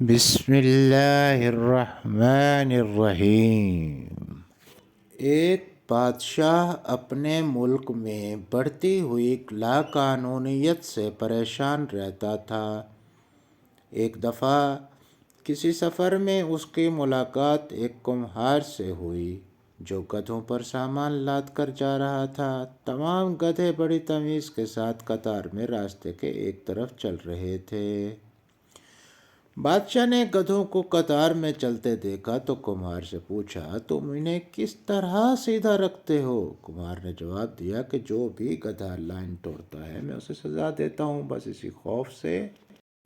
بسم اللہ الرحمن الرحیم۔ ایک بادشاہ اپنے ملک میں بڑھتی ہوئی لاقانونیت سے پریشان رہتا تھا۔ ایک دفعہ کسی سفر میں اس کی ملاقات ایک کمہار سے ہوئی جو گدھوں پر سامان لاد کر جا رہا تھا۔ تمام گدھے بڑی تمیز کے ساتھ قطار میں راستے کے ایک طرف چل رہے تھے۔ بادشاہ نے گدھوں کو قطار میں چلتے دیکھا تو کمہار سے پوچھا، تم انہیں کس طرح سیدھا رکھتے ہو؟ کمہار نے جواب دیا کہ جو بھی گدھا لائن توڑتا ہے میں اسے سزا دیتا ہوں، بس اسی خوف سے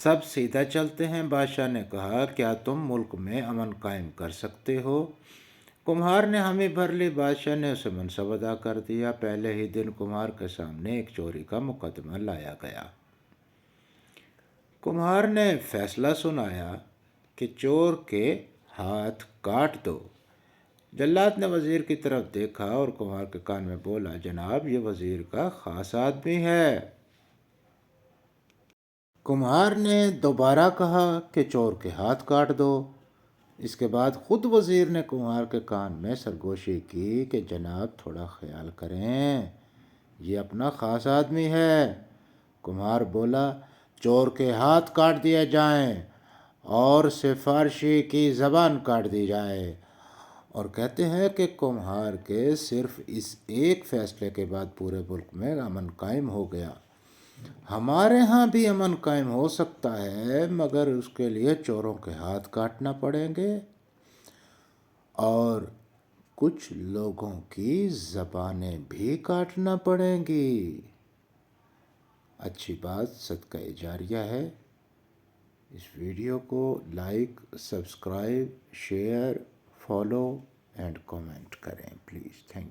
سب سیدھا چلتے ہیں۔ بادشاہ نے کہا، کیا تم ملک میں امن قائم کر سکتے ہو؟ کمہار نے حامی بھر لی۔ بادشاہ نے اسے منصب ادا کر دیا۔ پہلے ہی دن کمہار کے سامنے ایک چوری کا مقدمہ لایا گیا۔ کمہار نے فیصلہ سنایا کہ چور کے ہاتھ کاٹ دو۔ جلاد نے وزیر کی طرف دیکھا اور کمہار کے کان میں بولا، جناب یہ وزیر کا خاص آدمی ہے۔ کمہار نے دوبارہ کہا کہ چور کے ہاتھ کاٹ دو۔ اس کے بعد خود وزیر نے کمہار کے کان میں سرگوشی کی کہ جناب تھوڑا خیال کریں، یہ اپنا خاص آدمی ہے۔ کمہار بولا، چور کے ہاتھ کاٹ دیے جائیں اور سفارشی کی زبان کاٹ دی جائے۔ اور کہتے ہیں کہ کمہار کے صرف اس ایک فیصلے کے بعد پورے ملک میں امن قائم ہو گیا۔ ہمارے ہاں بھی امن قائم ہو سکتا ہے، مگر اس کے لیے چوروں کے ہاتھ کاٹنا پڑیں گے اور کچھ لوگوں کی زبانیں بھی کاٹنا پڑیں گی۔ اچھی بات صدقہ جاریہ ہے۔ اس ویڈیو کو like, subscribe, share, follow and comment کریں پلیز۔ Thank you.